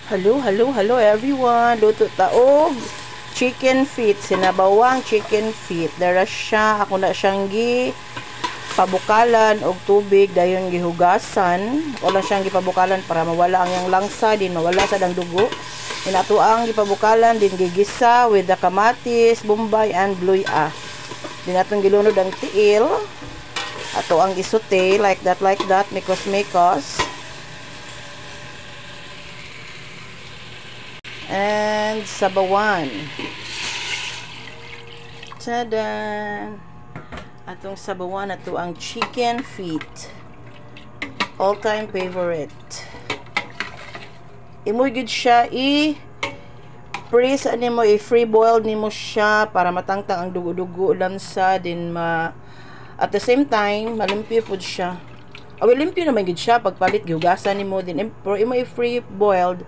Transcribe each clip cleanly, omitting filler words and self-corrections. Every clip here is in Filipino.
Hello everyone. Luto taog chicken feet, sinabawang chicken feet. Dara siya, ako na siyang pabukalan og tubig dayon gihugasan. Ako lang siyang gipabukalan para mawala ang yang langsa, din mawala sa dang dugo. Inato ang gipabukalan din gigisa with the kamatis, bombay and luya. Din atong gilunod ang tiil. Ato ang gisote like that, mikos. And sabawan. Tada! Atong sabawan ato ang chicken feet. All-time favorite. Imoy gud siya freeze nimo, free boiled nimo siya para matangtang ang dugo-dugo lansa din at the same time malimpyo pud siya. Limpyo naman gud siya pagpalit gihugasan nimo din pero imo free boiled.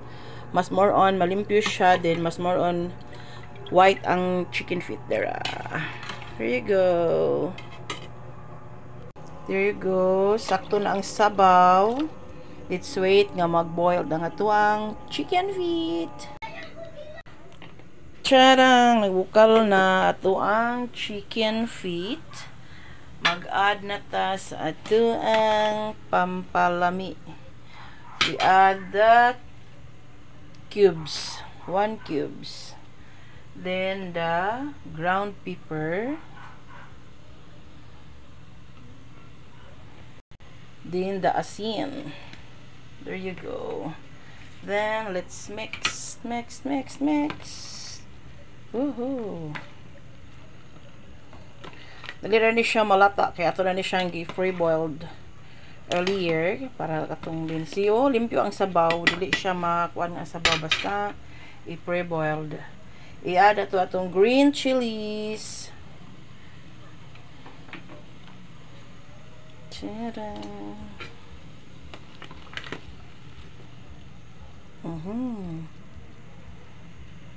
Mas more on malimpyo siya din, mas more on white ang chicken feet there. There you go. Sakto na ang sabaw. Let's wait nga mag-boil ang atuang chicken feet. Charang, nagbukal na atuang chicken feet. Mag-add na ta sa atuang pampalami. We add the cubes, 1 cubes, then the ground pepper, then the asin. There you go. Then let's mix. Woohoo! Dali ra ni siya malata kaya ato na ni siyang free boiled earlier para katong linsiyo, limpyo ang sabaw, dili siya makuan nga sabaw basta i-pre-boiled. I-add ato atong green chilies. Tara.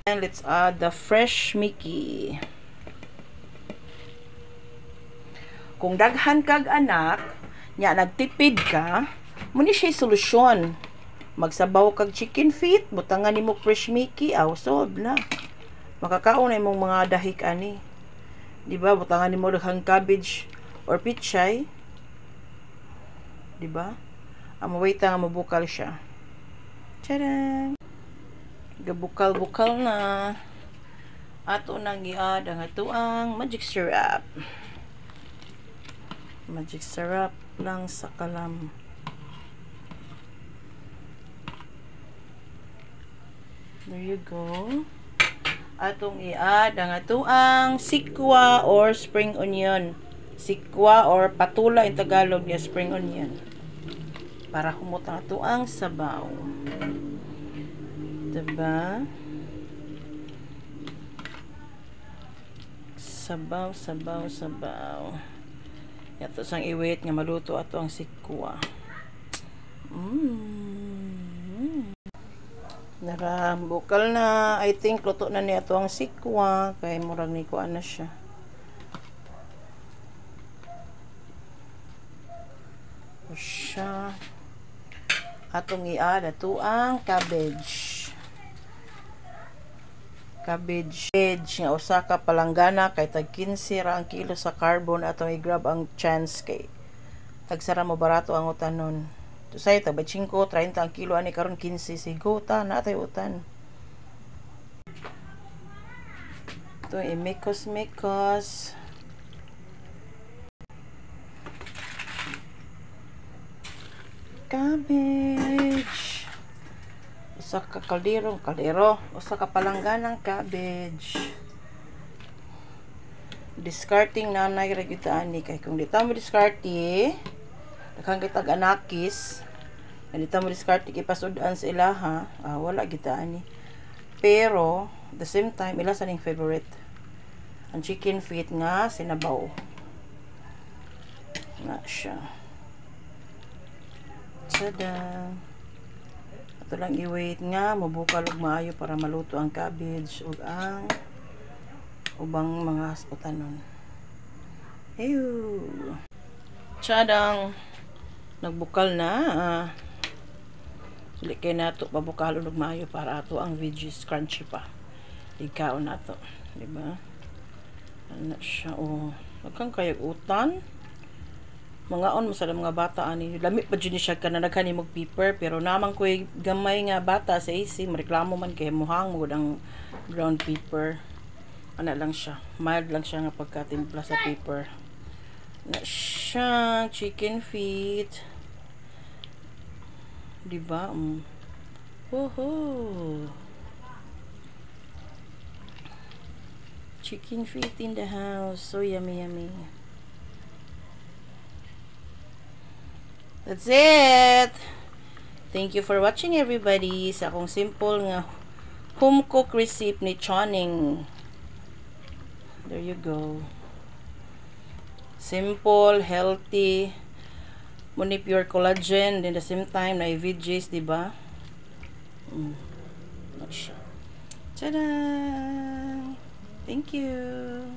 And let's add the fresh Mickey. Kung daghan kag anak nya nagtipid ka, muni siya solusyon. Magsabaw kag chicken feet, butangan nimo fresh Mickey, solve na. Makakaon na imong mga dahik ani. Di ba? Butangan nimo daghang cabbage or pichay. Di ba? Wait nga mabukal siya. Tada! Gabukal-bukal na. Ato nang i-add ang atuang magic syrup. Magic syrup lang sa kalam. There you go. Atong i-add ang atuang sikwa or spring onion. Sikwa or patula in Tagalog niya, spring onion. Para humot ang atuang sabaw. Diba? Sabaw. Ito sang iwait nga maluto ato ang sikwa. Narambukal na. I think luto na ni ato ang sikwa kay murag ni kuan na siya. Atong i-add ato ang cabbage nga usa ka palanggana kay tag 15 ra ang kilo sa carbon. Atong i-grab ang chance kay tagsara mo barato ang utanon. Tusay tag 5 30 ang kilo ani karon 15 sigota na tay utan. To i-mikos cabbage. Usa ka kaldero, usa ka palangganang cabbage. Discarding nanay ra gyud ani kay kung di ta mo diskarte, daghang kitag anakis, di ta mo diskarte ipasud-an sa ilaha, wala gyud ani. Pero at the same time ila sa ning favorite ang chicken feet nga sinabaw. Na siya. Tada! Ato lang i-wait nga mabukal og maayo para maluto ang cabbage ug ang ubang mga utanon. Tsadang nagbukal na. Dili kay nato pabukalon og maayo para ato ang veggies crunchy pa. Ikaw nato, di ba? Ano siya Nagkang kayag utan. Mangaon mo sa mga bata ani. Lami pa jud ni siya kananaghan imong paper pero naman ko'y gamay nga bata sa AC, mareklamo man kay muhang mo ang brown paper. Ana lang siya. Mild lang siya nga pagkatimpla sa paper. Na siya chicken feet. Di ba? Woohoo! Chicken feet in the house. So yummy, yummy. That's it. Thank you for watching everybody sa akong simple nga home cook recipe ni Choning. There you go. Simple, healthy, muni pure collagen, then the same time na veggies, di ba? Tada! Thank you.